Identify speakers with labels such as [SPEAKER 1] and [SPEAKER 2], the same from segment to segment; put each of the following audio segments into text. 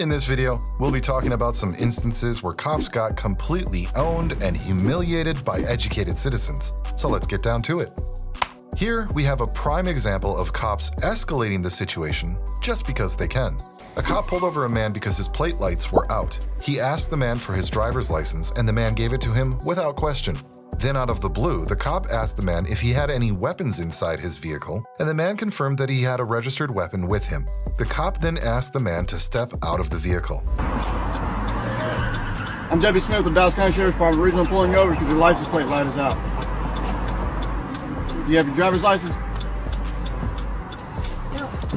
[SPEAKER 1] In this video, we'll be talking about some instances where cops got completely owned and humiliated by educated citizens. So let's get down to it. Here, we have a prime example of cops escalating the situation just because they can. A cop pulled over a man because his plate lights were out. He asked the man for his driver's license and the man gave it to him without question. Then out of the blue, the cop asked the man if he had any weapons inside his vehicle, and the man confirmed that he had a registered weapon with him. The cop then asked the man to step out of the vehicle.
[SPEAKER 2] I'm Debbie Smith with Dallas County Sheriff's Department. The reason I'm pulling you over is because your license plate light is out. Do you have your driver's license?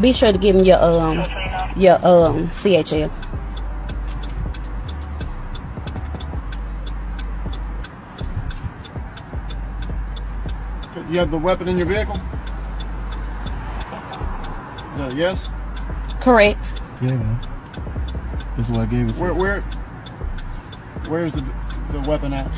[SPEAKER 3] Be sure to give him your CHL.
[SPEAKER 2] You have the weapon in your vehicle? Is that a yes?
[SPEAKER 3] Correct.
[SPEAKER 2] Yeah, man. This is what I gave it to you. Where's the weapon at?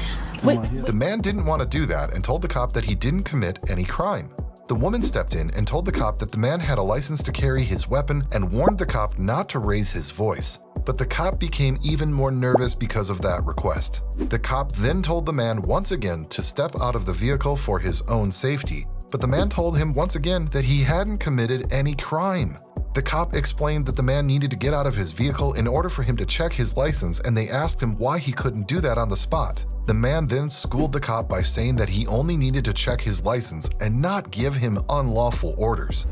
[SPEAKER 1] The man didn't want to do that and told the cop that he didn't commit any crime. The woman stepped in and told the cop that the man had a license to carry his weapon and warned the cop not to raise his voice. But the cop became even more nervous because of that request. The cop then told the man once again to step out of the vehicle for his own safety, but the man told him once again that he hadn't committed any crime. The cop explained that the man needed to get out of his vehicle in order for him to check his license, and they asked him why he couldn't do that on the spot. The man then schooled the cop by saying that he only needed to check his license and not give him unlawful orders.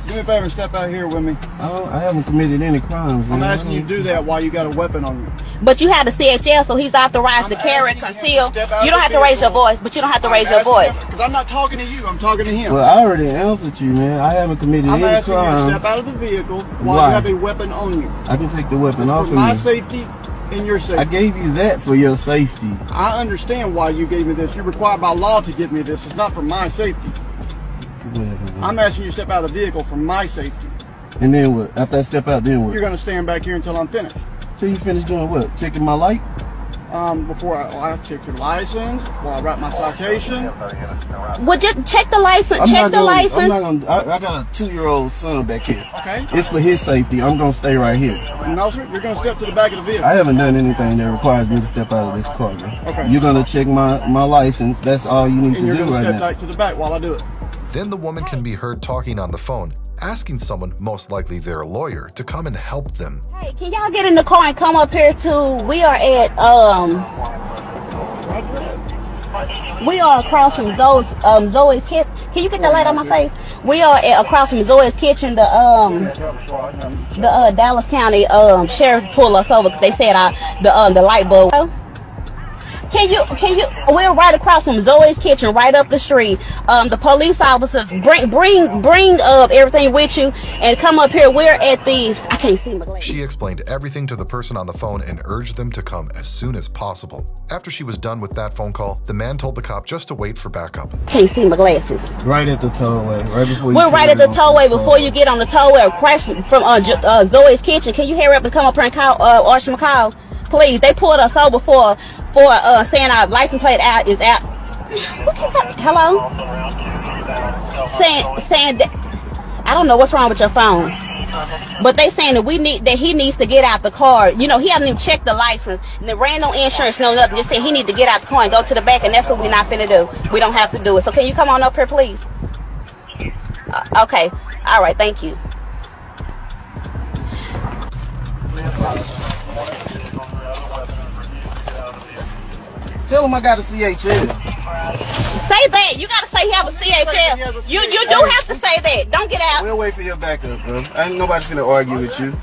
[SPEAKER 2] Do me a favor and step out here with me.
[SPEAKER 4] I haven't committed any crimes, man.
[SPEAKER 2] I'm asking you to do that while you got a weapon on you.
[SPEAKER 3] But you have the CHL, so he's authorized to carry, conceal. You don't have to raise your voice, but you don't have to raise your voice.
[SPEAKER 2] Because I'm not talking to you, I'm talking to him.
[SPEAKER 4] Well, I already answered you, man. I haven't committed any
[SPEAKER 2] crime. I'm asking you to
[SPEAKER 4] crime.
[SPEAKER 2] step out of the vehicle while you have a weapon on you.
[SPEAKER 4] I can take the weapon off of
[SPEAKER 2] For my
[SPEAKER 4] me.
[SPEAKER 2] safety and your safety.
[SPEAKER 4] I gave you that for your safety.
[SPEAKER 2] I understand why you gave me this. You're required by law to give me this. It's not for my safety. I'm asking you to step out of the vehicle for my safety.
[SPEAKER 4] And then what? After I step out, then what?
[SPEAKER 2] You're going to stand back here until I'm finished.
[SPEAKER 4] Till you finish doing what? Checking my light?
[SPEAKER 2] Before I check your license, while I write my citation.
[SPEAKER 3] Well, just check the license. Check the license.
[SPEAKER 4] I'm not gonna. I got a 2-year-old son back here.
[SPEAKER 2] Okay.
[SPEAKER 4] It's for his safety. I'm gonna stay right here.
[SPEAKER 2] No, sir. You're gonna step to the back of the vehicle.
[SPEAKER 4] I haven't done anything that requires me to step out of this car, man.
[SPEAKER 2] Okay.
[SPEAKER 4] You're gonna check my license. That's all you need to do right now.
[SPEAKER 2] And you're gonna step back to the back while I do it.
[SPEAKER 1] Then the woman can be heard talking on the phone, asking someone, most likely their lawyer, to come and help them.
[SPEAKER 3] Hey, can y'all get in the car and come up here to? We are across from Zoe's kitchen. Can you get the light on my face? We are across from Zoe's kitchen. The Dallas County sheriff pulled us over because they said the light bulb. Can you? We're right across from Zoe's kitchen, right up the street. The police officers bring everything with you and come up here. We're at the. I can't see my glasses.
[SPEAKER 1] She explained everything to the person on the phone and urged them to come as soon as possible. After she was done with that phone call, the man told the cop just to wait for backup.
[SPEAKER 3] Can't see my glasses.
[SPEAKER 4] Right at the tollway, right before you.
[SPEAKER 3] We're right at the tollway before you get on the tollway across from Zoe's kitchen. Can you hurry up and come up here and call Archie McCall, please? They pulled us over for saying our license plate is out. Hello? Saying that I don't know what's wrong with your phone, but they saying that he needs to get out the car. You know, he hasn't even checked the license, and there ran no insurance, no nothing. Just saying he need to get out the car and go to the back, and that's what we're not finna do. We don't have to do it. So can you come on up here, please? Okay. All right. Thank you.
[SPEAKER 4] Tell him I got a CHL.
[SPEAKER 3] Say that. You gotta say he have a CHL. You do have to say that. Don't get out.
[SPEAKER 4] We'll wait for your backup, bro. Ain't nobody's gonna argue with you.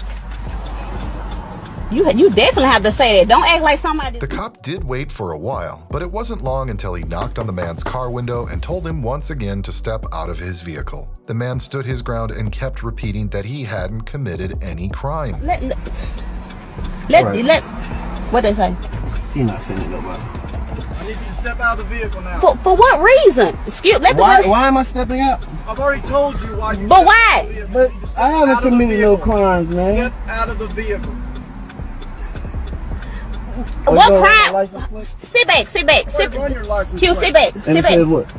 [SPEAKER 3] You definitely have to say that. Don't act like somebody.
[SPEAKER 1] The cop did wait for a while, but it wasn't long until he knocked on the man's car window and told him once again to step out of his vehicle. The man stood his ground and kept repeating that he hadn't committed any crime.
[SPEAKER 3] What they say?
[SPEAKER 4] He's not sending nobody.
[SPEAKER 2] I need you to step out of the vehicle now.
[SPEAKER 3] For what reason?
[SPEAKER 4] Why am I stepping out?
[SPEAKER 2] I've already told you why you.
[SPEAKER 3] But why?
[SPEAKER 4] But I haven't committed no crimes, man.
[SPEAKER 2] Step out of the vehicle.
[SPEAKER 3] What crime? Sit back. Sit back.
[SPEAKER 2] Sit back.
[SPEAKER 3] Sit back.
[SPEAKER 4] What?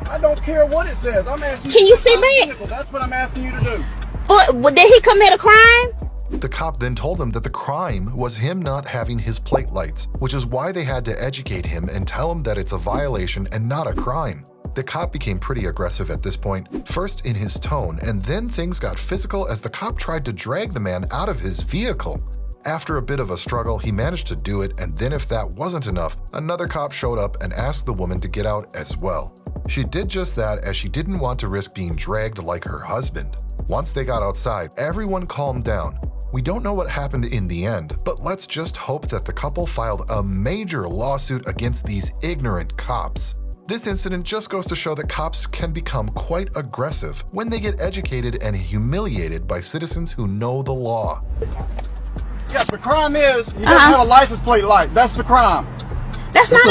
[SPEAKER 2] I don't care what it says. I'm asking
[SPEAKER 3] Can you sit back?
[SPEAKER 2] That's what I'm asking you to do.
[SPEAKER 3] Did he commit a crime?
[SPEAKER 1] The cop then told him that the crime was him not having his plate lights, which is why they had to educate him and tell him that it's a violation and not a crime. The cop became pretty aggressive at this point, first in his tone, and then things got physical as the cop tried to drag the man out of his vehicle. After a bit of a struggle, he managed to do it, and then if that wasn't enough, another cop showed up and asked the woman to get out as well. She did just that as she didn't want to risk being dragged like her husband. Once they got outside, everyone calmed down. We don't know what happened in the end, but let's just hope that the couple filed a major lawsuit against these ignorant cops. This incident just goes to show that cops can become quite aggressive when they get educated and humiliated by citizens who know the law.
[SPEAKER 2] Yes, the crime is you don't have a license plate light. That's the crime.
[SPEAKER 3] That's not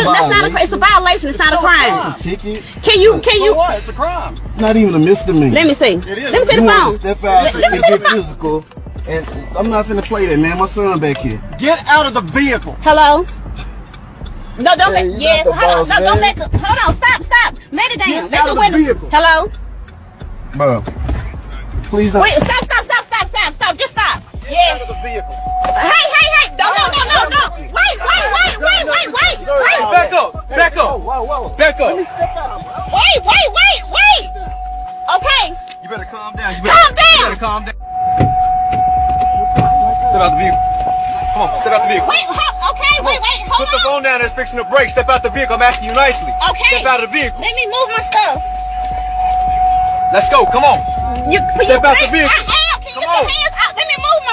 [SPEAKER 3] it's a violation. It's not a crime.
[SPEAKER 4] It's a ticket.
[SPEAKER 3] Can you?
[SPEAKER 2] What? It's a crime.
[SPEAKER 4] It's not even a misdemeanor.
[SPEAKER 3] Let me see.
[SPEAKER 2] It is.
[SPEAKER 3] Let me see
[SPEAKER 4] You
[SPEAKER 3] the
[SPEAKER 4] want
[SPEAKER 3] phone.
[SPEAKER 4] to step out and get physical, and I'm not finna play that, man. My son back here.
[SPEAKER 2] Get out of the vehicle.
[SPEAKER 3] Hello. No, don't
[SPEAKER 4] Hey,
[SPEAKER 3] make.
[SPEAKER 4] you're
[SPEAKER 3] Yes.
[SPEAKER 4] not the
[SPEAKER 3] Hold on.
[SPEAKER 4] boss,
[SPEAKER 3] No, don't
[SPEAKER 4] man.
[SPEAKER 3] make. Hold on. Stop. Let it down.
[SPEAKER 2] Get
[SPEAKER 3] Let
[SPEAKER 2] out
[SPEAKER 3] the
[SPEAKER 2] of the
[SPEAKER 3] window.
[SPEAKER 2] vehicle.
[SPEAKER 3] Hello.
[SPEAKER 4] Bro, please don't.
[SPEAKER 3] Wait. Stop. Just stop.
[SPEAKER 2] Get
[SPEAKER 3] Yeah.
[SPEAKER 2] out of the vehicle.
[SPEAKER 3] Hey. No. Wait.
[SPEAKER 5] Back up.
[SPEAKER 2] Whoa.
[SPEAKER 5] Back up.
[SPEAKER 3] Wait. Okay.
[SPEAKER 2] You better calm down.
[SPEAKER 3] Calm down.
[SPEAKER 2] You better calm down. Step out the vehicle. Come on, step out the vehicle.
[SPEAKER 3] Wait. Okay. Wait. Hold
[SPEAKER 2] Put the
[SPEAKER 3] on.
[SPEAKER 2] phone down. There's fixing to break. Step out the vehicle. I'm asking you nicely.
[SPEAKER 3] Okay.
[SPEAKER 2] Step out of the vehicle.
[SPEAKER 3] Let me move my stuff.
[SPEAKER 2] Let's go. Come on.
[SPEAKER 3] Step
[SPEAKER 2] out the vehicle.
[SPEAKER 3] Can you get your hands out? Let me move my.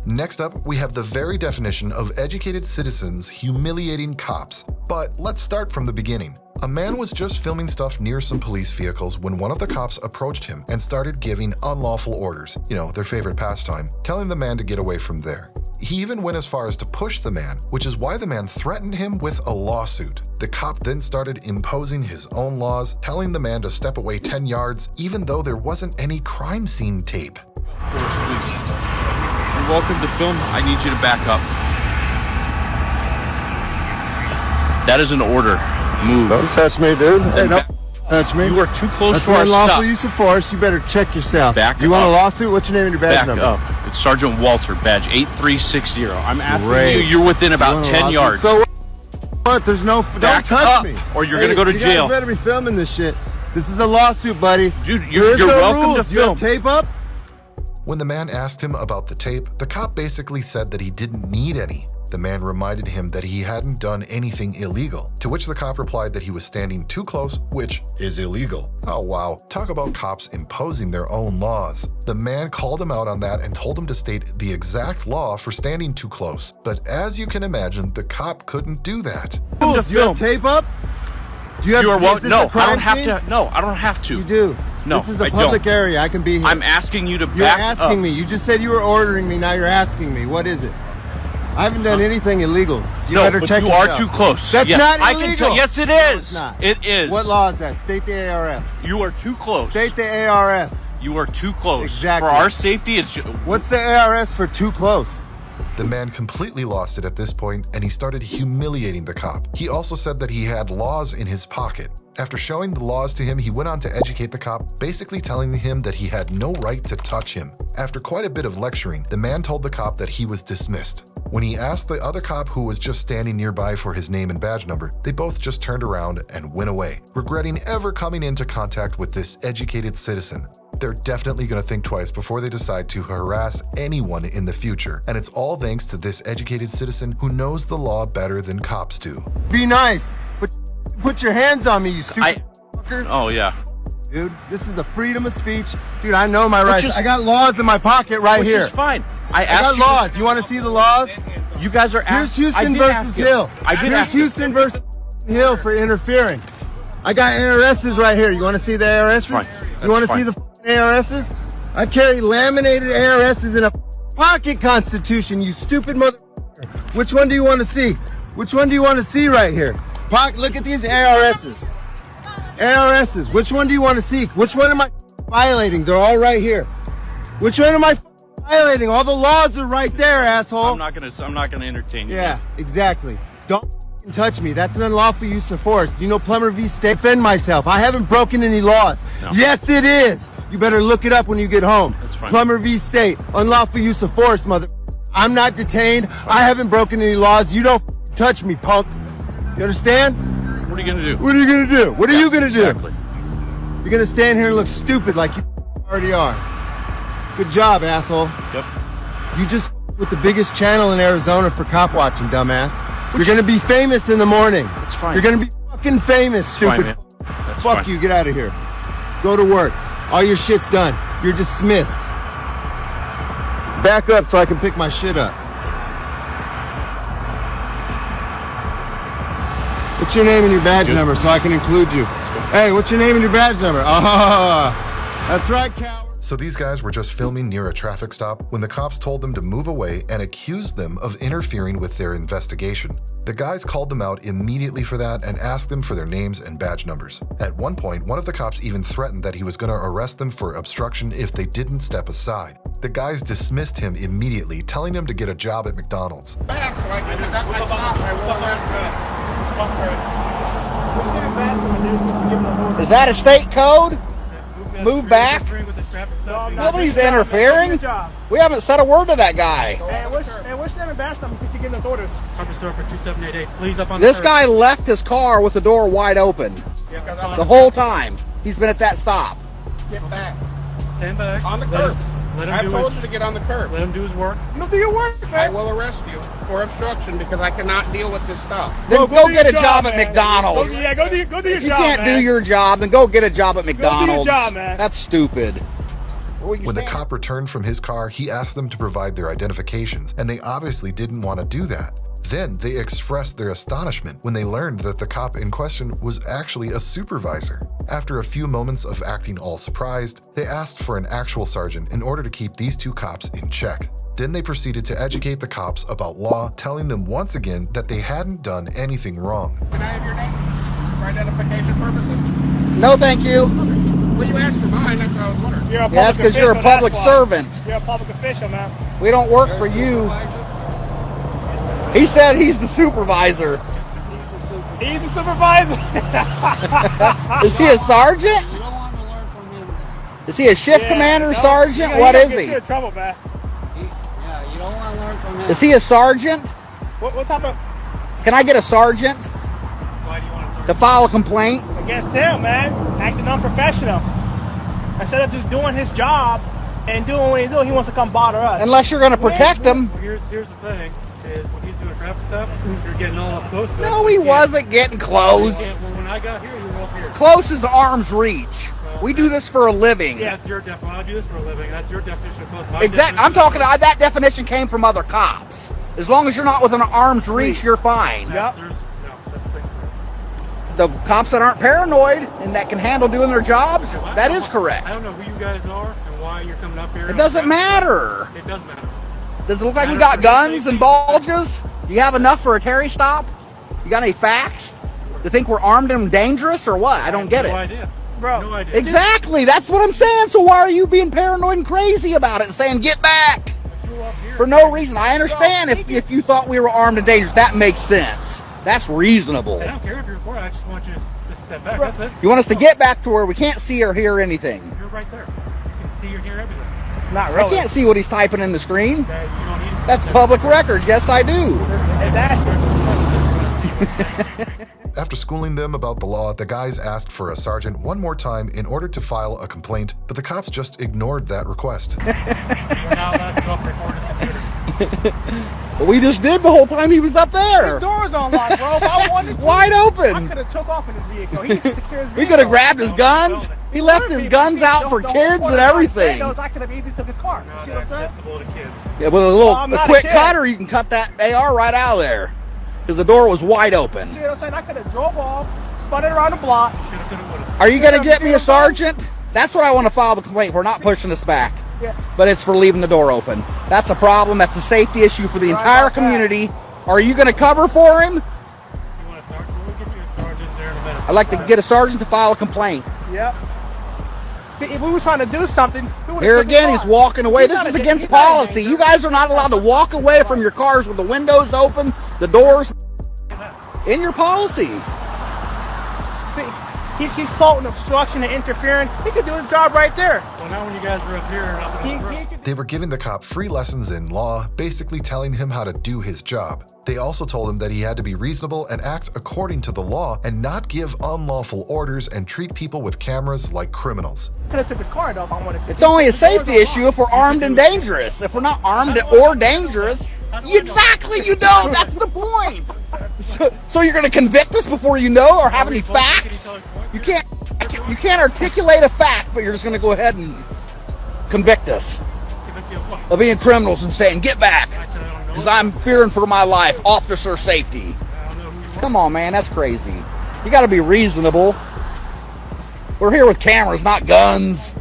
[SPEAKER 1] Next up, we have the very definition of educated citizens humiliating cops. But let's start from the beginning. A man was just filming stuff near some police vehicles when one of the cops approached him and started giving unlawful orders, their favorite pastime, telling the man to get away from there. He even went as far as to push the man, which is why the man threatened him with a lawsuit. The cop then started imposing his own laws, telling the man to step away 10 yards, even though there wasn't any crime scene tape.
[SPEAKER 5] You're welcome to film. I need you to back up. That is an order. Move.
[SPEAKER 4] Don't touch me, dude. Hey, don't touch me.
[SPEAKER 5] You are too close
[SPEAKER 4] That's
[SPEAKER 5] to our
[SPEAKER 4] unlawful
[SPEAKER 5] stuff.
[SPEAKER 4] use of force. You better check yourself.
[SPEAKER 5] Back
[SPEAKER 4] You want a
[SPEAKER 5] up.
[SPEAKER 4] lawsuit? What's your name and your badge
[SPEAKER 5] Back
[SPEAKER 4] number?
[SPEAKER 5] up. It's Sergeant Walter, badge 8360. I'm asking
[SPEAKER 4] Great.
[SPEAKER 5] you. You're within
[SPEAKER 4] You
[SPEAKER 5] about
[SPEAKER 4] want a
[SPEAKER 5] 10
[SPEAKER 4] lawsuit?
[SPEAKER 5] yards.
[SPEAKER 4] So what? There's no.
[SPEAKER 5] Back
[SPEAKER 4] Don't touch
[SPEAKER 5] up,
[SPEAKER 4] me.
[SPEAKER 5] or you're gonna go to
[SPEAKER 4] you
[SPEAKER 5] jail.
[SPEAKER 4] guys better be filming this shit. This is a lawsuit, buddy.
[SPEAKER 5] Dude,
[SPEAKER 4] There
[SPEAKER 5] you're
[SPEAKER 4] is no
[SPEAKER 5] welcome
[SPEAKER 4] rules.
[SPEAKER 5] to
[SPEAKER 4] Do you have
[SPEAKER 5] film.
[SPEAKER 4] tape up?
[SPEAKER 1] When the man asked him about the tape, the cop basically said that he didn't need any. The man reminded him that he hadn't done anything illegal, to which the cop replied that he was standing too close, which is illegal. Oh wow, talk about cops imposing their own laws. The man called him out on that and told him to state the exact law for standing too close, but as you can imagine, the cop couldn't do that.
[SPEAKER 4] Do you have tape up? Do you have?
[SPEAKER 5] You are
[SPEAKER 4] is this
[SPEAKER 5] no,
[SPEAKER 4] a crime
[SPEAKER 5] I don't have
[SPEAKER 4] scene?
[SPEAKER 5] to. No, I don't have to.
[SPEAKER 4] You do.
[SPEAKER 5] No,
[SPEAKER 4] This is a
[SPEAKER 5] I
[SPEAKER 4] public
[SPEAKER 5] don't.
[SPEAKER 4] area. I can be here.
[SPEAKER 5] I'm asking you to
[SPEAKER 4] You're
[SPEAKER 5] back
[SPEAKER 4] asking
[SPEAKER 5] up.
[SPEAKER 4] me. You just said you were ordering me. Now you're asking me. What is it? I haven't done anything illegal. So you
[SPEAKER 5] No,
[SPEAKER 4] better
[SPEAKER 5] but
[SPEAKER 4] check
[SPEAKER 5] you
[SPEAKER 4] yourself.
[SPEAKER 5] are too close.
[SPEAKER 4] That's
[SPEAKER 5] Yes,
[SPEAKER 4] not
[SPEAKER 5] I
[SPEAKER 4] illegal.
[SPEAKER 5] can tell. Yes, it
[SPEAKER 4] No,
[SPEAKER 5] is.
[SPEAKER 4] it's not.
[SPEAKER 5] It is.
[SPEAKER 4] What law is that? State the ARS.
[SPEAKER 5] You are too close.
[SPEAKER 4] State the ARS.
[SPEAKER 5] You are too close.
[SPEAKER 4] Exactly.
[SPEAKER 5] For our safety, it's.
[SPEAKER 4] What's the ARS for too close?
[SPEAKER 1] The man completely lost it at this point, and he started humiliating the cop. He also said that he had laws in his pocket. After showing the laws to him, he went on to educate the cop, basically telling him that he had no right to touch him. After quite a bit of lecturing, the man told the cop that he was dismissed. When he asked the other cop who was just standing nearby for his name and badge number, they both just turned around and went away, regretting ever coming into contact with this educated citizen. They're definitely going to think twice before they decide to harass anyone in the future, and it's all thanks to this educated citizen who knows the law better than cops do.
[SPEAKER 4] Be nice. But put your hands on me, you stupid fucker.
[SPEAKER 5] Oh yeah.
[SPEAKER 4] Dude, this is a freedom of speech. Dude, I know my rights.
[SPEAKER 5] is-
[SPEAKER 4] I got laws in my pocket right
[SPEAKER 5] Which
[SPEAKER 4] here.
[SPEAKER 5] is fine. I
[SPEAKER 4] I
[SPEAKER 5] asked
[SPEAKER 4] got
[SPEAKER 5] you.
[SPEAKER 4] laws. You want to see the laws?
[SPEAKER 5] You guys are
[SPEAKER 4] Here's
[SPEAKER 5] asking.
[SPEAKER 4] Houston versus Hill.
[SPEAKER 5] I did
[SPEAKER 4] Here's
[SPEAKER 5] ask you.
[SPEAKER 4] Houston versus Hill for interfering. I got ARSs right here. You want to see the ARSs?
[SPEAKER 5] That's fine.
[SPEAKER 4] You want to
[SPEAKER 5] That's
[SPEAKER 4] see the ARSs? I carry laminated ARSs in a pocket constitution, you stupid mother. Which one do you want to see? Which one do you want to see right here? Look at these ARSs. ARSs. Which one do you want to see? Which one am I violating? They're all right here. Which one am I violating? All the laws are right there, asshole.
[SPEAKER 5] I'm not gonna entertain you.
[SPEAKER 4] Yeah, exactly. Don't touch me. That's an unlawful use of force. You know Plummer v. State. Defend myself. I haven't broken any laws.
[SPEAKER 5] No.
[SPEAKER 4] Yes, it is. You better look it up when you get home.
[SPEAKER 5] That's fine.
[SPEAKER 4] Plummer v. State, unlawful use of force, mother. I'm not detained. I haven't broken any laws. You don't touch me, punk. You understand?
[SPEAKER 5] What are you gonna do?
[SPEAKER 4] What are you gonna do? What are you gonna do?
[SPEAKER 5] Exactly.
[SPEAKER 4] You're gonna stand here and look stupid like you already are. Good job, asshole.
[SPEAKER 5] Yep.
[SPEAKER 4] You just with the biggest channel in Arizona for cop watching, dumbass. You're gonna be famous in the morning.
[SPEAKER 5] That's fine.
[SPEAKER 4] You're gonna be fucking famous,
[SPEAKER 5] Fine,
[SPEAKER 4] stupid.
[SPEAKER 5] man. That's
[SPEAKER 4] Fuck
[SPEAKER 5] fine.
[SPEAKER 4] you, get out of here. Go to work. All your shit's done. You're dismissed. Back up so I can pick my shit up. What's your name and your badge number so I can include you? Hey, what's your name and your badge number? Ah, that's right, coward.
[SPEAKER 1] So these guys were just filming near a traffic stop when the cops told them to move away and accused them of interfering with their investigation. The guys called them out immediately for that and asked them for their names and badge numbers. At one point, one of the cops even threatened that he was going to arrest them for obstruction if they didn't step aside. The guys dismissed him immediately, telling him to get a job at McDonald's.
[SPEAKER 6] Is that a state code? Move back? Nobody's interfering. We haven't said a word to that guy.
[SPEAKER 2] What's your name and badge number since you're getting those orders?
[SPEAKER 7] Carpet store for 2788. Please up on
[SPEAKER 6] This
[SPEAKER 7] the
[SPEAKER 6] guy left his car with the door wide open the whole time. He's been at that stop.
[SPEAKER 8] Get back.
[SPEAKER 7] Stand back.
[SPEAKER 8] On the
[SPEAKER 7] Let
[SPEAKER 8] curb.
[SPEAKER 7] us- Let
[SPEAKER 8] I
[SPEAKER 7] him do
[SPEAKER 8] told
[SPEAKER 7] his,
[SPEAKER 8] you to get on the curb.
[SPEAKER 7] let him do his work.
[SPEAKER 2] You don't do your work, man.
[SPEAKER 8] I will arrest you for obstruction because I cannot deal with this stuff.
[SPEAKER 6] Then go get a job at
[SPEAKER 2] man.
[SPEAKER 6] McDonald's.
[SPEAKER 2] Go do your
[SPEAKER 6] If you
[SPEAKER 2] job,
[SPEAKER 6] can't
[SPEAKER 2] man.
[SPEAKER 6] do your job, then go get a job at
[SPEAKER 2] your
[SPEAKER 6] McDonald's.
[SPEAKER 2] job, man.
[SPEAKER 6] That's stupid.
[SPEAKER 1] When the cop returned from his car, he asked them to provide their identifications, and they obviously didn't want to do that. Then they expressed their astonishment when they learned that the cop in question was actually a supervisor. After a few moments of acting all surprised, they asked for an actual sergeant in order to keep these two cops in check. Then they proceeded to educate the cops about law, telling them once again that they hadn't done anything wrong.
[SPEAKER 8] Can I have your name for identification purposes?
[SPEAKER 6] No, thank you.
[SPEAKER 8] Well, you asked for mine. That's what I was wondering.
[SPEAKER 2] You're a
[SPEAKER 6] Yeah, that's
[SPEAKER 2] public
[SPEAKER 6] because you're a
[SPEAKER 2] official,
[SPEAKER 6] public
[SPEAKER 2] that's why.
[SPEAKER 6] servant.
[SPEAKER 2] You're a public official, man.
[SPEAKER 6] We don't work for you. He said he's the supervisor.
[SPEAKER 2] He's the supervisor.
[SPEAKER 6] Is he a sergeant?
[SPEAKER 8] You don't want to learn from him.
[SPEAKER 6] Is he a shift commander,
[SPEAKER 2] no,
[SPEAKER 6] sergeant?
[SPEAKER 2] he
[SPEAKER 6] What
[SPEAKER 2] gonna
[SPEAKER 6] is
[SPEAKER 2] get
[SPEAKER 6] he?
[SPEAKER 2] you in trouble, man.
[SPEAKER 8] Yeah, you don't want to learn from him.
[SPEAKER 6] Is he a sergeant?
[SPEAKER 2] What type of
[SPEAKER 6] Can I get a sergeant
[SPEAKER 7] Why do you want to serve?
[SPEAKER 6] to file a complaint?
[SPEAKER 2] against him, man? Acting unprofessional. Instead of just doing his job and doing what he's doing, he wants to come bother us.
[SPEAKER 6] Unless you're going to protect him.
[SPEAKER 7] Well, here's the thing: is when he's doing traffic stuff, you're getting all up close to him.
[SPEAKER 6] No,
[SPEAKER 7] so
[SPEAKER 6] he
[SPEAKER 7] you can't-
[SPEAKER 6] wasn't getting close.
[SPEAKER 7] you can't- Well, when I got here, you were up here.
[SPEAKER 6] Close is arm's reach. We do this for a living.
[SPEAKER 7] Yeah, that's your definition. I do this for a living. That's your definition of close. My
[SPEAKER 6] Exactly. I'm
[SPEAKER 7] definition
[SPEAKER 6] talking. That definition came from other cops. As long as you're not within an arm's reach, you're fine.
[SPEAKER 2] Yep.
[SPEAKER 7] No, that's the
[SPEAKER 6] The cops that aren't paranoid and that can handle doing their jobs,
[SPEAKER 7] Okay, well,
[SPEAKER 6] that
[SPEAKER 7] I
[SPEAKER 6] is
[SPEAKER 7] don't-
[SPEAKER 6] correct.
[SPEAKER 7] I don't know who you guys are and why you're coming up here.
[SPEAKER 6] It doesn't matter.
[SPEAKER 7] It does matter.
[SPEAKER 6] Does it look like we
[SPEAKER 7] Matter
[SPEAKER 6] got
[SPEAKER 7] for
[SPEAKER 6] guns
[SPEAKER 7] safety.
[SPEAKER 6] and bulges? Do you have enough for a Terry stop? You got any facts? You think we're armed and dangerous or what? I don't get
[SPEAKER 7] No
[SPEAKER 6] it.
[SPEAKER 7] idea.
[SPEAKER 2] Bro.
[SPEAKER 7] No idea.
[SPEAKER 6] Exactly. That's what I'm saying. So why are you being paranoid and crazy about it and saying get back?
[SPEAKER 7] You up here.
[SPEAKER 6] For no reason. I understand if you thought we were armed and dangerous. That makes sense. That's reasonable.
[SPEAKER 7] I don't care if you're recording. I just want you to step back. That's it.
[SPEAKER 6] You want us to get back to where we can't see or hear anything.
[SPEAKER 7] You're right there. You can see or hear everything.
[SPEAKER 2] Not
[SPEAKER 6] I
[SPEAKER 2] really.
[SPEAKER 6] can't see what he's typing in the screen.
[SPEAKER 7] Okay, you don't need to.
[SPEAKER 6] That's public record. Yes, I do.
[SPEAKER 2] His ass.
[SPEAKER 1] After schooling them about the law, the guys asked for a sergeant one more time in order to file a complaint, but the cops just ignored that request.
[SPEAKER 7] You're not allowed to go up and record his computer.
[SPEAKER 6] But we just did the whole time he was up there.
[SPEAKER 2] The door's unlocked, bro. If I wanted to,
[SPEAKER 6] Wide
[SPEAKER 2] I
[SPEAKER 6] open.
[SPEAKER 2] could have took off in his vehicle. He needs to secure his vehicle.
[SPEAKER 6] We could have grabbed his guns. He left his guns out for kids and everything.
[SPEAKER 2] I could have easily took his car.
[SPEAKER 7] No,
[SPEAKER 2] You see
[SPEAKER 7] they're
[SPEAKER 2] what I'm saying?
[SPEAKER 7] accessible to kids.
[SPEAKER 6] Yeah, with a
[SPEAKER 2] I'm not a
[SPEAKER 6] quick
[SPEAKER 2] kid.
[SPEAKER 6] cutter, you can cut that AR right out of there. Because the door was wide open.
[SPEAKER 2] See what I'm saying? I could have drove off, spun it around the block.
[SPEAKER 7] Shoulda, coulda, woulda.
[SPEAKER 6] Are you going to get me a sergeant? That's what I want to file the complaint for, not pushing us back.
[SPEAKER 2] Yeah.
[SPEAKER 6] But it's for leaving the door open. That's a problem. That's a safety issue for the
[SPEAKER 2] Right
[SPEAKER 6] entire
[SPEAKER 2] about that.
[SPEAKER 6] community. Are you going to cover for him?
[SPEAKER 7] You want a sergeant? We'll get you a sergeant there in a minute.
[SPEAKER 6] I'd like to get a sergeant to file a complaint.
[SPEAKER 2] Yep. See, if we were trying to do something, we would've
[SPEAKER 6] Here
[SPEAKER 2] took his
[SPEAKER 6] again, he's
[SPEAKER 2] car.
[SPEAKER 6] walking away.
[SPEAKER 2] He's
[SPEAKER 6] This
[SPEAKER 2] not
[SPEAKER 6] is
[SPEAKER 2] a-
[SPEAKER 6] against
[SPEAKER 2] he's not a
[SPEAKER 6] policy.
[SPEAKER 2] danger.
[SPEAKER 6] You guys are not allowed to walk away from your cars with the windows open, the doors in your policy.
[SPEAKER 2] See,
[SPEAKER 7] He's faulting obstruction and interfering. He could do his job right there.
[SPEAKER 9] Well, now when you guys were up here,
[SPEAKER 1] They were giving the cop free lessons in law, basically telling him how to do his job. They also told him that he had to be reasonable and act according to the law and not give unlawful orders and treat people with cameras like criminals.
[SPEAKER 7] Could have took his card off.
[SPEAKER 6] It's only a safety issue if we're armed and dangerous. If we're not armed or dangerous, exactly, you know, that's the point. So you're going to convict us before you know or have any facts? You can't articulate a fact, but you're just going to go ahead and convict us of being criminals and saying, get back, because I'm fearing for my life, officer safety. Come on, man, that's crazy. You got to be reasonable. We're here with cameras, not guns.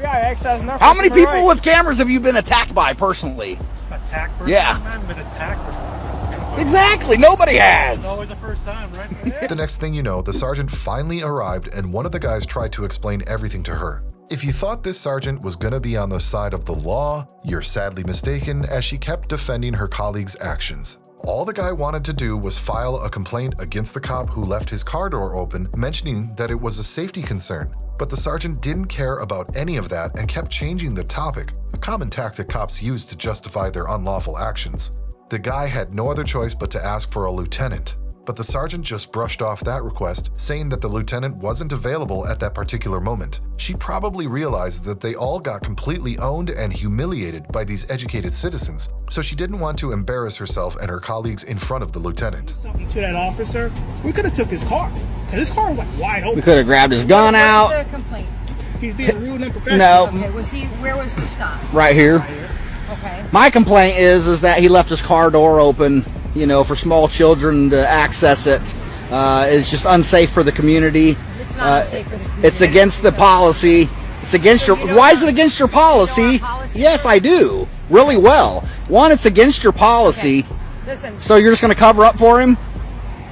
[SPEAKER 6] How many people with cameras have you been attacked by personally?
[SPEAKER 9] attacked person?
[SPEAKER 6] Yeah.
[SPEAKER 9] I haven't been attacked.
[SPEAKER 6] Exactly. Nobody has.
[SPEAKER 9] It's always the first time, right?
[SPEAKER 1] The next thing you know, the sergeant finally arrived and one of the guys tried to explain everything to her. If you thought this sergeant was gonna be on the side of the law, you're sadly mistaken, as she kept defending her colleague's actions. All the guy wanted to do was file a complaint against the cop who left his car door open, mentioning that it was a safety concern. But the sergeant didn't care about any of that and kept changing the topic, a common tactic cops use to justify their unlawful actions. The guy had no other choice but to ask for a lieutenant. But the sergeant just brushed off that request, saying that the lieutenant wasn't available at that particular moment. She probably realized that they all got completely owned and humiliated by these educated citizens, so she didn't want to embarrass herself and her colleagues in front of the lieutenant.
[SPEAKER 7] Something to that officer, we could have took his car, because his car was like wide open.
[SPEAKER 6] We could have grabbed his gun out.
[SPEAKER 10] What's the complaint?
[SPEAKER 7] He's being rude and unprofessional.
[SPEAKER 6] No.
[SPEAKER 10] Okay, where was the stop?
[SPEAKER 6] Right here.
[SPEAKER 10] Okay.
[SPEAKER 6] My complaint is that he left his car door open, you know, for small children to access it. It's just unsafe for the community.
[SPEAKER 10] It's not unsafe for the community.
[SPEAKER 6] It's against the policy. It's against your. Why is it against your policy? Yes, I do. Really well. One, it's against your policy.
[SPEAKER 10] Okay. Listen.
[SPEAKER 6] So you're just going to cover up for him?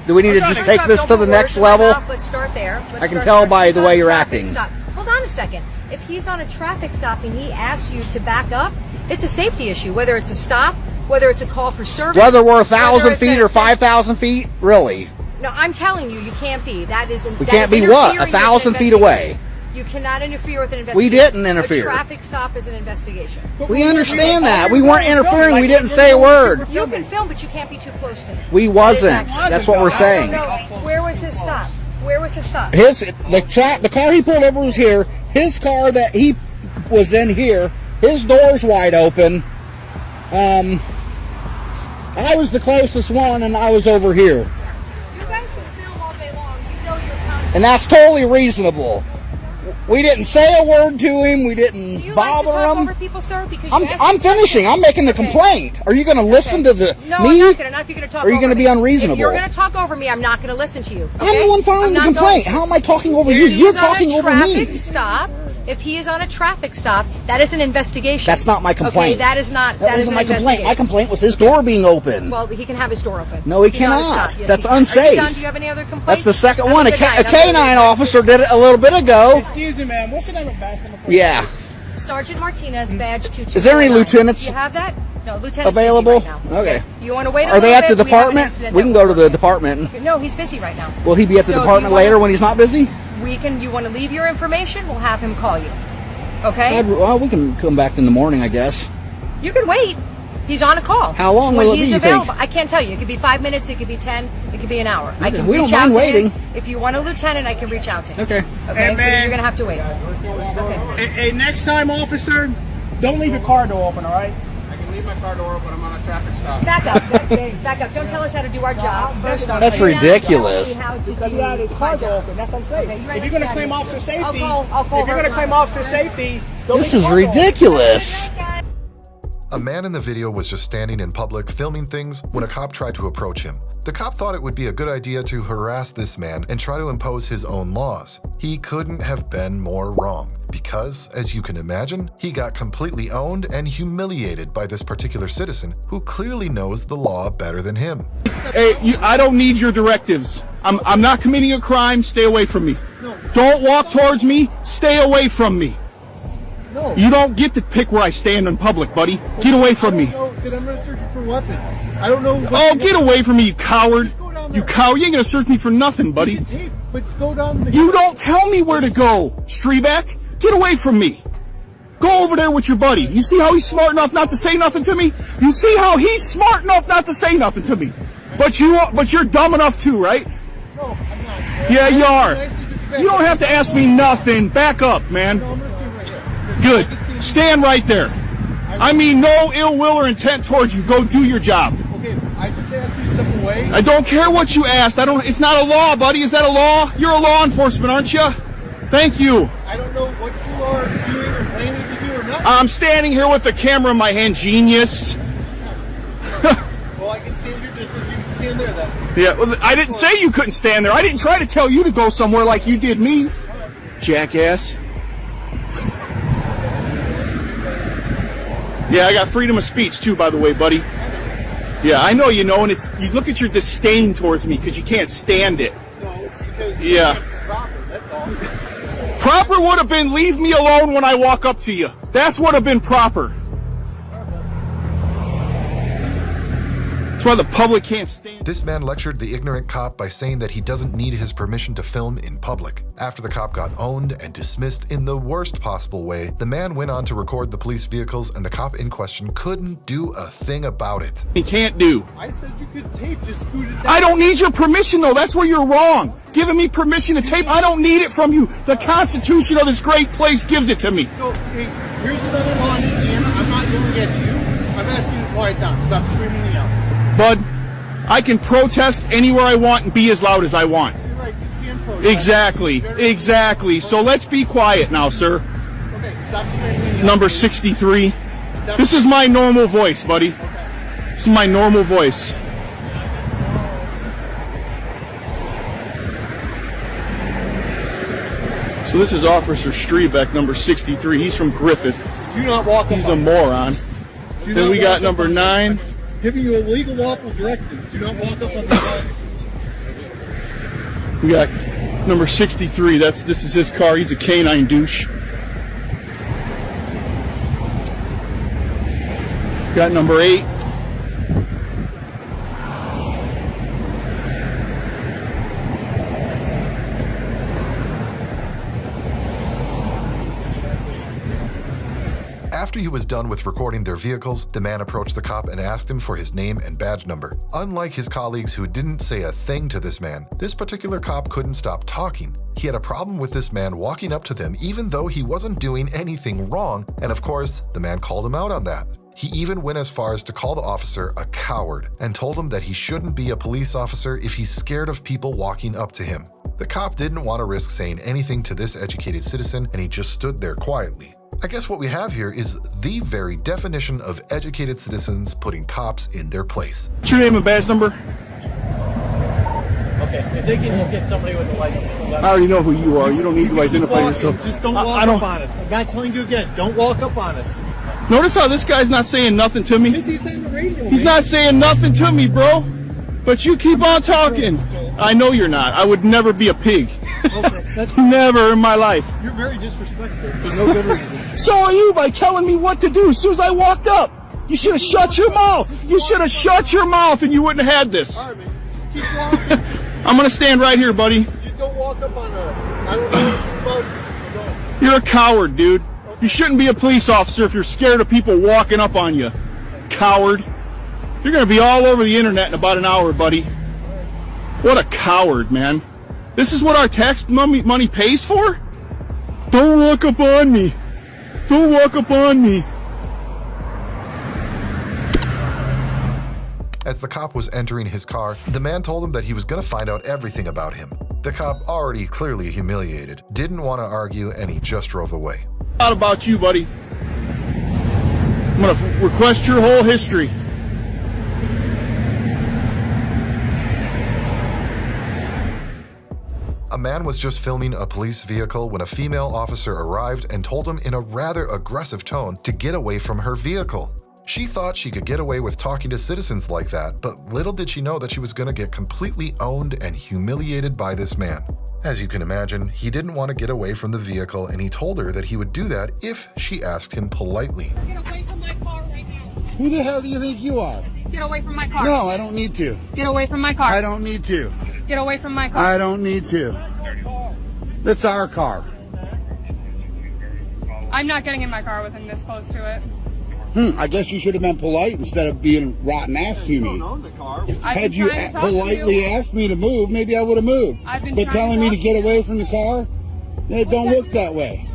[SPEAKER 6] Do we need to just take this to the next level?
[SPEAKER 10] Let's start there.
[SPEAKER 6] I can tell by the way you're acting.
[SPEAKER 10] Hold on a second. If he's on a traffic stop and he asks you to back up, it's a safety issue. Whether it's a stop, whether it's a call for service,
[SPEAKER 6] whether we're 1,000 feet or 5,000 feet, really.
[SPEAKER 10] No, I'm telling you, you can't be. That isn't.
[SPEAKER 6] We can't be what? 1,000 feet away.
[SPEAKER 10] You cannot interfere with an investigation.
[SPEAKER 6] We didn't interfere.
[SPEAKER 10] A traffic stop is an investigation.
[SPEAKER 6] We understand that. We weren't interfering. We didn't say a word.
[SPEAKER 10] You can film, but you can't be too close to him.
[SPEAKER 6] We wasn't. That's what we're saying.
[SPEAKER 10] No, where was his stop? Where was his stop?
[SPEAKER 6] The car he pulled over was here. His car that he was in here. His door's wide open. I was the closest one, and I was over here.
[SPEAKER 10] You guys can film all day long. You know your content.
[SPEAKER 6] And that's totally reasonable. We didn't say a word to him. We didn't
[SPEAKER 10] Do you
[SPEAKER 6] bother
[SPEAKER 10] like to talk
[SPEAKER 6] him.
[SPEAKER 10] over people, sir? Because
[SPEAKER 6] I'm finishing. I'm making the complaint. Are you going to listen to the
[SPEAKER 10] No,
[SPEAKER 6] me?
[SPEAKER 10] I'm not going to. Not if you're going to talk
[SPEAKER 6] Or are you
[SPEAKER 10] going to
[SPEAKER 6] be unreasonable?
[SPEAKER 10] If you're going to talk over me, I'm not going to listen to you. Okay?
[SPEAKER 6] I'm the one filing the complaint. How am I talking over you? You're talking over me.
[SPEAKER 10] Stop. If he is on a traffic stop, that is an investigation.
[SPEAKER 6] That's not my complaint.
[SPEAKER 10] Okay, that is not.
[SPEAKER 6] That wasn't my complaint. My complaint was his door being open.
[SPEAKER 10] Well, he can have his door open.
[SPEAKER 6] No, he cannot.
[SPEAKER 10] Yes,
[SPEAKER 6] That's
[SPEAKER 10] he can.
[SPEAKER 6] unsafe.
[SPEAKER 10] Are you done? Do you have any other complaints?
[SPEAKER 6] That's the second
[SPEAKER 10] Have
[SPEAKER 6] one. A K-9 officer did it a little bit ago.
[SPEAKER 7] Excuse me, ma'am. What's the name of basketball?
[SPEAKER 6] Yeah.
[SPEAKER 10] Sergeant Martinez, badge 22.
[SPEAKER 6] Is there any lieutenants?
[SPEAKER 10] Do you have that? No, lieutenant
[SPEAKER 6] available?
[SPEAKER 10] Right now.
[SPEAKER 6] Okay.
[SPEAKER 10] You want to wait a
[SPEAKER 6] Are they
[SPEAKER 10] little
[SPEAKER 6] at the
[SPEAKER 10] bit? We have an
[SPEAKER 6] department?
[SPEAKER 10] incident
[SPEAKER 6] We can
[SPEAKER 10] that
[SPEAKER 6] go to the department.
[SPEAKER 10] No, he's busy right now.
[SPEAKER 6] Will he be at the
[SPEAKER 10] So if
[SPEAKER 6] department
[SPEAKER 10] you wanna-
[SPEAKER 6] later when he's not busy?
[SPEAKER 10] We can. You want to leave your information? We'll have him call you. Okay.
[SPEAKER 6] Well, we can come back in the morning, I guess.
[SPEAKER 10] You can wait. He's on a call.
[SPEAKER 6] How long
[SPEAKER 10] when
[SPEAKER 6] will it
[SPEAKER 10] he's
[SPEAKER 6] be, you
[SPEAKER 10] available?
[SPEAKER 6] think?
[SPEAKER 10] I can't tell you. It could be 5 minutes. It could be 10. It could be an hour. I can
[SPEAKER 6] We
[SPEAKER 10] reach
[SPEAKER 6] don't
[SPEAKER 10] out
[SPEAKER 6] mind
[SPEAKER 10] to
[SPEAKER 6] waiting.
[SPEAKER 10] him. If you want a lieutenant, I can reach out to him.
[SPEAKER 6] Okay.
[SPEAKER 10] Okay.
[SPEAKER 7] Hey,
[SPEAKER 10] But
[SPEAKER 7] man.
[SPEAKER 10] you're gonna have to wait. Okay.
[SPEAKER 7] Hey, next time, officer, don't leave your car door open, all right?
[SPEAKER 8] I can leave my car door open. I'm on a traffic stop.
[SPEAKER 10] Back up. Back up. Don't tell us how to do our job. First off,
[SPEAKER 6] That's
[SPEAKER 10] tell you
[SPEAKER 6] ridiculous.
[SPEAKER 10] how to
[SPEAKER 7] Because
[SPEAKER 10] do
[SPEAKER 7] he had his car
[SPEAKER 10] my
[SPEAKER 7] door
[SPEAKER 10] job.
[SPEAKER 7] open. That's unsafe.
[SPEAKER 10] Okay, you ready?
[SPEAKER 7] If you're going to
[SPEAKER 10] Let's
[SPEAKER 7] claim
[SPEAKER 10] get
[SPEAKER 7] officer safety,
[SPEAKER 10] I'll call
[SPEAKER 7] if you're going to
[SPEAKER 10] her.
[SPEAKER 7] claim officer safety, don't
[SPEAKER 6] This
[SPEAKER 7] leave
[SPEAKER 6] is
[SPEAKER 7] your car door open.
[SPEAKER 6] ridiculous.
[SPEAKER 1] A man in the video was just standing in public filming things when a cop tried to approach him. The cop thought it would be a good idea to harass this man and try to impose his own laws. He couldn't have been more wrong because, as you can imagine, he got completely owned and humiliated by this particular citizen who clearly knows the law better than him.
[SPEAKER 11] Hey, I don't need your directives. I'm not committing a crime. Stay away from me.
[SPEAKER 7] No.
[SPEAKER 11] Don't walk towards me. Stay away from me.
[SPEAKER 7] No.
[SPEAKER 11] You don't get to pick where I stand in public, buddy. Get away from me.
[SPEAKER 7] Then I'm going to search you for weapons. I don't know.
[SPEAKER 11] Oh, get away from me, you coward. You cow, you ain't gonna search me for nothing, buddy.
[SPEAKER 4] But go down the
[SPEAKER 11] You don't tell me where to go, Strebeck. Get away from me. Go over there with your buddy. You see how he's smart enough not to say nothing to me? You see how he's smart enough not to say nothing to me? But you're dumb enough too, right?
[SPEAKER 4] No, I'm not.
[SPEAKER 11] Yeah, you are. You don't have to ask me nothing. Back up, man.
[SPEAKER 4] No, I'm gonna stand right here.
[SPEAKER 11] Good. Stand right there. I mean no ill will or intent towards you. Go do your job.
[SPEAKER 4] Okay, I just asked you to step away.
[SPEAKER 11] I don't care what you asked. It's not a law, buddy. Is that a law? You're a law enforcement, aren't you? Thank you.
[SPEAKER 4] I don't know what you are doing or planning to do or not.
[SPEAKER 11] I'm standing here with the camera in my hand, genius.
[SPEAKER 4] Well, I can stand your distance. You can stand there then.
[SPEAKER 11] Yeah, well, I didn't say you couldn't stand there. I didn't try to tell you to go somewhere like you did me, jackass. Yeah, I got freedom of speech too, by the way, buddy. Yeah, I know you know, and you look at your disdain towards me because you can't stand it.
[SPEAKER 4] No, it's because
[SPEAKER 11] yeah.
[SPEAKER 4] it's proper, that's all.
[SPEAKER 11] Proper would have been leave me alone when I walk up to you. That's what would have been proper. That's why the public can't stand.
[SPEAKER 1] This man lectured the ignorant cop by saying that he doesn't need his permission to film in public. After the cop got owned and dismissed in the worst possible way, the man went on to record the police vehicles and the cop in question couldn't do a thing about it.
[SPEAKER 11] He can't do.
[SPEAKER 4] I said you could tape, just scoot it down.
[SPEAKER 11] I don't need your permission though, that's where you're wrong. Giving me permission to tape, I don't need it from you. The Constitution of this great place gives it to me.
[SPEAKER 4] So, hey, here's another law in Indiana. I'm not yelling at you. I'm asking you to quiet down. Stop screaming and yelling.
[SPEAKER 11] Bud, I can protest anywhere I want and be as loud as I want.
[SPEAKER 4] You're right, you can protest.
[SPEAKER 11] Exactly. So let's be quiet now, sir.
[SPEAKER 4] Okay, stop screaming and yelling.
[SPEAKER 11] Number 63. This is my normal voice, buddy.
[SPEAKER 4] Okay.
[SPEAKER 11] This is my normal voice. So this is Officer Strebeck, number 63. He's from Griffith.
[SPEAKER 4] Do not walk up.
[SPEAKER 11] He's a moron. Then we got number 9.
[SPEAKER 4] Giving you a legal lawful directive. Do not walk up on the car.
[SPEAKER 11] We got number 63. This is his car. He's a canine douche. Got number 8.
[SPEAKER 1] After he was done with recording their vehicles, the man approached the cop and asked him for his name and badge number. Unlike his colleagues who didn't say a thing to this man, this particular cop couldn't stop talking. He had a problem with this man walking up to them even though he wasn't doing anything wrong, and of course, the man called him out on that. He even went as far as to call the officer a coward and told him that he shouldn't be a police officer if he's scared of people walking up to him. The cop didn't want to risk saying anything to this educated citizen, and he just stood there quietly. I guess what we have here is the very definition of educated citizens putting cops in their place.
[SPEAKER 11] What's your name and badge number?
[SPEAKER 9] Okay, if they can just get somebody with a license.
[SPEAKER 11] I already know who you are. You don't need to identify yourself.
[SPEAKER 4] Just don't walk up on us. I'm not telling you again. Don't walk up on us.
[SPEAKER 11] Notice how this guy's not saying nothing to me?
[SPEAKER 4] He's saying the radio,
[SPEAKER 11] He's not saying nothing to me, bro. But you keep on talking. I know you're not. I would never be a pig.
[SPEAKER 4] Okay, that's
[SPEAKER 11] never in my life.
[SPEAKER 4] You're very disrespectful for no good reason.
[SPEAKER 11] So are you by telling me what to do as soon as I walked up. You should have shut your mouth. You should have shut your mouth and you wouldn't have had this.
[SPEAKER 4] All right, man. Just keep walking.
[SPEAKER 11] I'm going to stand right here, buddy.
[SPEAKER 4] You don't walk up on us. I don't know anything about you.
[SPEAKER 11] You're a coward, dude. You shouldn't be a police officer if you're scared of people walking up on you. Coward. You're going to be all over the internet in about an hour, buddy. What a coward, man. This is what our tax money pays for? Don't walk up on me. Don't walk up on me.
[SPEAKER 1] As the cop was entering his car, the man told him that he was going to find out everything about him. The cop, already clearly humiliated, didn't want to argue and he just drove away.
[SPEAKER 11] Not about you, buddy. I'm going to request your whole history.
[SPEAKER 1] A man was just filming a police vehicle when a female officer arrived and told him in a rather aggressive tone to get away from her vehicle. She thought she could get away with talking to citizens like that, but little did she know that she was going to get completely owned and humiliated by this man. As you can imagine, he didn't want to get away from the vehicle and he told her that he would do that if she asked him politely.
[SPEAKER 10] Get away from my car right now.
[SPEAKER 4] Who the hell do you think you are?
[SPEAKER 10] Get away from my car.
[SPEAKER 4] No, I don't need to.
[SPEAKER 10] Get away from my car.
[SPEAKER 4] I don't need to.
[SPEAKER 10] Get away from my car.
[SPEAKER 4] I don't need to. It's our car.
[SPEAKER 10] I'm not getting in my car with him this close to it.
[SPEAKER 4] I guess you should have been polite instead of being rotten ass to me. Had you politely asked me to move, maybe I would have moved. But telling me to get away from the car, it don't work that way.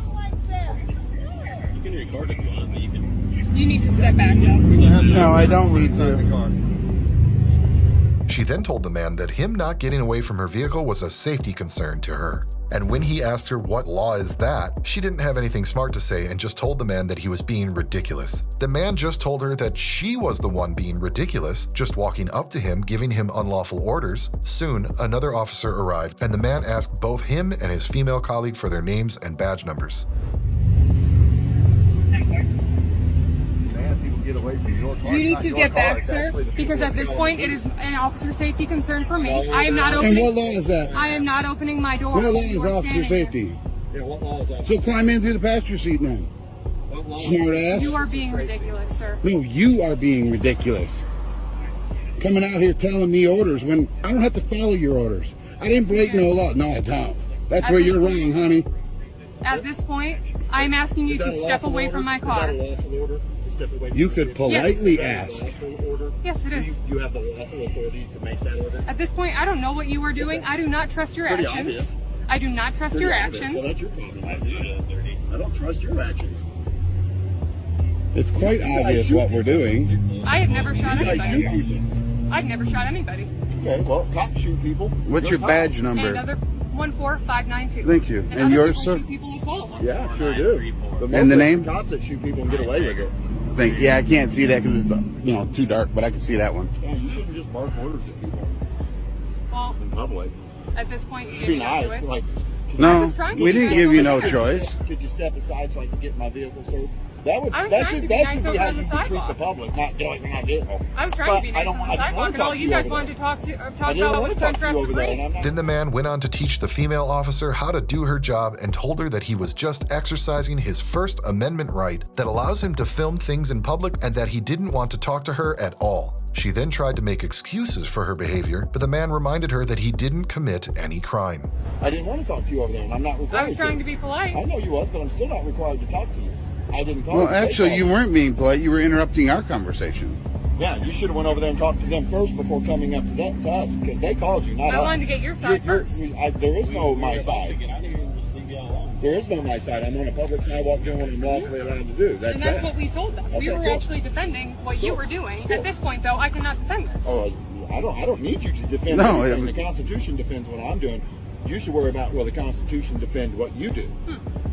[SPEAKER 7] You can record if you want, but you can.
[SPEAKER 10] You need to step back.
[SPEAKER 4] No, I don't need to.
[SPEAKER 1] She then told the man that him not getting away from her vehicle was a safety concern to her. And when he asked her what law is that, she didn't have anything smart to say and just told the man that he was being ridiculous. The man just told her that she was the one being ridiculous, just walking up to him, giving him unlawful orders. Soon, another officer arrived, and the man asked both him and his female colleague for their names and badge numbers.
[SPEAKER 10] You need to get back, sir, because at this point it is an officer safety concern for me. I am not opening.
[SPEAKER 4] And what law is that?
[SPEAKER 10] I am not opening my door.
[SPEAKER 4] What law is officer safety?
[SPEAKER 2] Yeah, what law is that?
[SPEAKER 4] So climb in through the passenger seat now. Smart ass.
[SPEAKER 10] You are being ridiculous, sir.
[SPEAKER 4] No, you are being ridiculous. Coming out here telling me orders when I don't have to follow your orders. I didn't break no law. No, I don't. That's where you're wrong, honey.
[SPEAKER 10] At this point, I am asking you to step away from my car.
[SPEAKER 4] You could politely ask.
[SPEAKER 10] Yes, it is.
[SPEAKER 2] You have the lawful authority to make that order?
[SPEAKER 10] At this point, I don't know what you are doing. I do not trust your
[SPEAKER 2] Pretty
[SPEAKER 10] actions.
[SPEAKER 2] obvious.
[SPEAKER 10] I do not trust your actions.
[SPEAKER 2] Well, that's your problem. I don't trust your actions.
[SPEAKER 4] It's quite obvious what we're doing.
[SPEAKER 10] I have never shot
[SPEAKER 2] You guys shoot
[SPEAKER 10] anybody.
[SPEAKER 2] people.
[SPEAKER 10] I've never shot anybody.
[SPEAKER 2] Okay, well, cops shoot people.
[SPEAKER 4] What's your badge number?
[SPEAKER 10] And other 14592.
[SPEAKER 4] Thank you.
[SPEAKER 10] And
[SPEAKER 4] And
[SPEAKER 10] other
[SPEAKER 4] yours,
[SPEAKER 10] people
[SPEAKER 4] sir?
[SPEAKER 10] shoot people as well.
[SPEAKER 2] Yeah, sure do. But
[SPEAKER 4] And the
[SPEAKER 2] most
[SPEAKER 4] name?
[SPEAKER 2] Cops that shoot people and get away with it.
[SPEAKER 4] Yeah, I can't see that because it's too dark, but I can see that one.
[SPEAKER 2] Yeah, you shouldn't just bark orders at people
[SPEAKER 10] Well,
[SPEAKER 2] in public.
[SPEAKER 10] at this point, you
[SPEAKER 2] Just be
[SPEAKER 10] didn't do
[SPEAKER 2] nice.
[SPEAKER 10] it.
[SPEAKER 2] Like,
[SPEAKER 4] No, we didn't give you no choice.
[SPEAKER 2] could you step aside so I can get my vehicle, sir? That would
[SPEAKER 10] I was
[SPEAKER 2] that
[SPEAKER 10] trying
[SPEAKER 2] should
[SPEAKER 10] to be
[SPEAKER 2] that
[SPEAKER 10] nice
[SPEAKER 2] should
[SPEAKER 10] over
[SPEAKER 2] be how
[SPEAKER 10] on the
[SPEAKER 2] you treat the
[SPEAKER 10] sidewalk.
[SPEAKER 2] public, not get away from my vehicle.
[SPEAKER 10] I was trying
[SPEAKER 2] But
[SPEAKER 10] to be nice on the
[SPEAKER 2] I
[SPEAKER 10] sidewalk,
[SPEAKER 2] wanna
[SPEAKER 10] and all
[SPEAKER 2] talk to
[SPEAKER 10] you guys
[SPEAKER 2] over
[SPEAKER 10] wanted
[SPEAKER 2] there.
[SPEAKER 10] to talk
[SPEAKER 2] I
[SPEAKER 10] about
[SPEAKER 2] didn't want
[SPEAKER 10] was
[SPEAKER 2] to talk to
[SPEAKER 10] contract
[SPEAKER 2] you over there.
[SPEAKER 10] free.
[SPEAKER 2] And I'm not,
[SPEAKER 1] Then the man went on to teach the female officer how to do her job and told her that he was just exercising his First Amendment right that allows him to film things in public and that he didn't want to talk to her at all. She then tried to make excuses for her behavior, but the man reminded her that he didn't commit any crime.
[SPEAKER 2] I didn't want to talk to you over there, and I'm not required
[SPEAKER 10] I was trying to be polite.
[SPEAKER 2] I know you was, but I'm still not required to talk to you. I didn't call
[SPEAKER 4] Well,
[SPEAKER 2] you.
[SPEAKER 4] actually, you weren't being polite. You were interrupting our conversation.
[SPEAKER 2] Yeah, you should have went over there and talked to them first before coming up to us, because they called you, not
[SPEAKER 10] I
[SPEAKER 2] us.
[SPEAKER 10] wanted to get your side first.
[SPEAKER 2] There is no my side. There is no my side. I'm on a public sidewalk doing what I'm lawfully allowed to do.
[SPEAKER 10] And that's
[SPEAKER 2] that.
[SPEAKER 10] what we told them.
[SPEAKER 2] Okay,
[SPEAKER 10] We were
[SPEAKER 2] cool.
[SPEAKER 10] actually defending what you were doing. At this point, though, I cannot defend this.
[SPEAKER 2] Oh, I don't need you to defend
[SPEAKER 4] No,
[SPEAKER 2] anything. The Constitution defends what I'm doing. You should worry about, well, the Constitution defends what you do.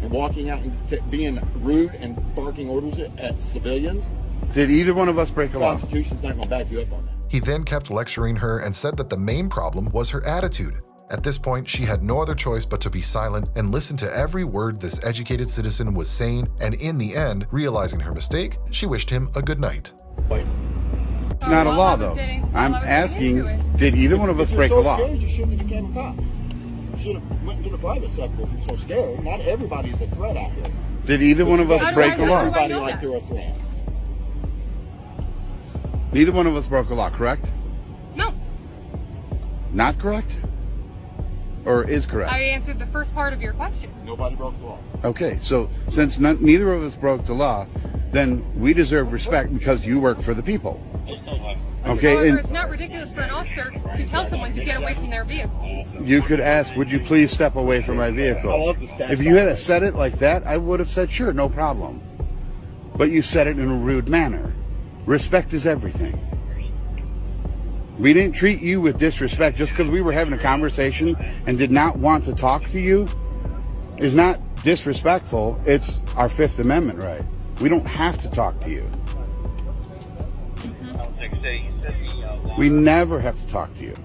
[SPEAKER 2] And walking out and being rude and barking orders at civilians.
[SPEAKER 4] Did either one of us break a
[SPEAKER 2] The
[SPEAKER 4] law?
[SPEAKER 2] Constitution's not going to back you up on that.
[SPEAKER 1] He then kept lecturing her and said that the main problem was her attitude. At this point, she had no other choice but to be silent and listen to every word this educated citizen was saying, and in the end, realizing her mistake, she wished him a good night.
[SPEAKER 4] It's not a law, though. I'm asking, did either one of us
[SPEAKER 2] If
[SPEAKER 4] break a
[SPEAKER 2] you're so
[SPEAKER 4] law?
[SPEAKER 2] scared, you shouldn't have became a cop. You should have went into the private sector if you're so scared. Not everybody's a threat out here.
[SPEAKER 4] Did either one of us break a law?
[SPEAKER 2] Everybody like they're a threat.
[SPEAKER 4] Neither one of us broke a law, correct?
[SPEAKER 10] No.
[SPEAKER 4] Not correct? Or is correct?
[SPEAKER 10] I answered the first part of your question.
[SPEAKER 2] Nobody broke the law.
[SPEAKER 4] Okay, so since neither of us broke the law, then we deserve respect because you work for the people. Okay,
[SPEAKER 10] However,
[SPEAKER 4] and
[SPEAKER 10] it's not ridiculous for an officer to tell someone to get away from their vehicle.
[SPEAKER 4] you could ask, would you please step away from my vehicle? If you had said it like that, I would have said, sure, no problem. But you said it in a rude manner. Respect is everything. We didn't treat you with disrespect just because we were having a conversation and did not want to talk to you is not disrespectful. It's our Fifth Amendment right. We don't have to talk to you. We never have to talk to you.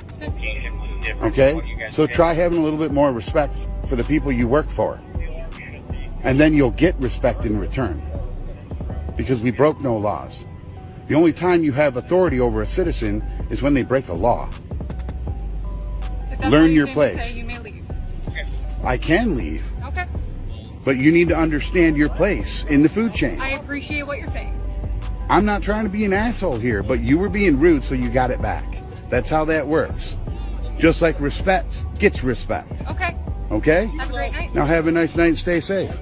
[SPEAKER 4] Okay? So try having a little bit more respect for the people you work for. And then you'll get respect in return. Because we broke no laws. The only time you have authority over a citizen is when they break a law. Learn your place.
[SPEAKER 10] You may leave.
[SPEAKER 4] I can leave.
[SPEAKER 10] Okay.
[SPEAKER 4] But you need to understand your place in the food chain.
[SPEAKER 10] I appreciate what you're saying.
[SPEAKER 12] I'm not trying to be an asshole here, but you were being rude, so you got it back. That's how that works. Just like respect gets respect.
[SPEAKER 10] Okay.
[SPEAKER 12] Okay?
[SPEAKER 10] Have a great night.
[SPEAKER 12] Now have a nice night and stay safe.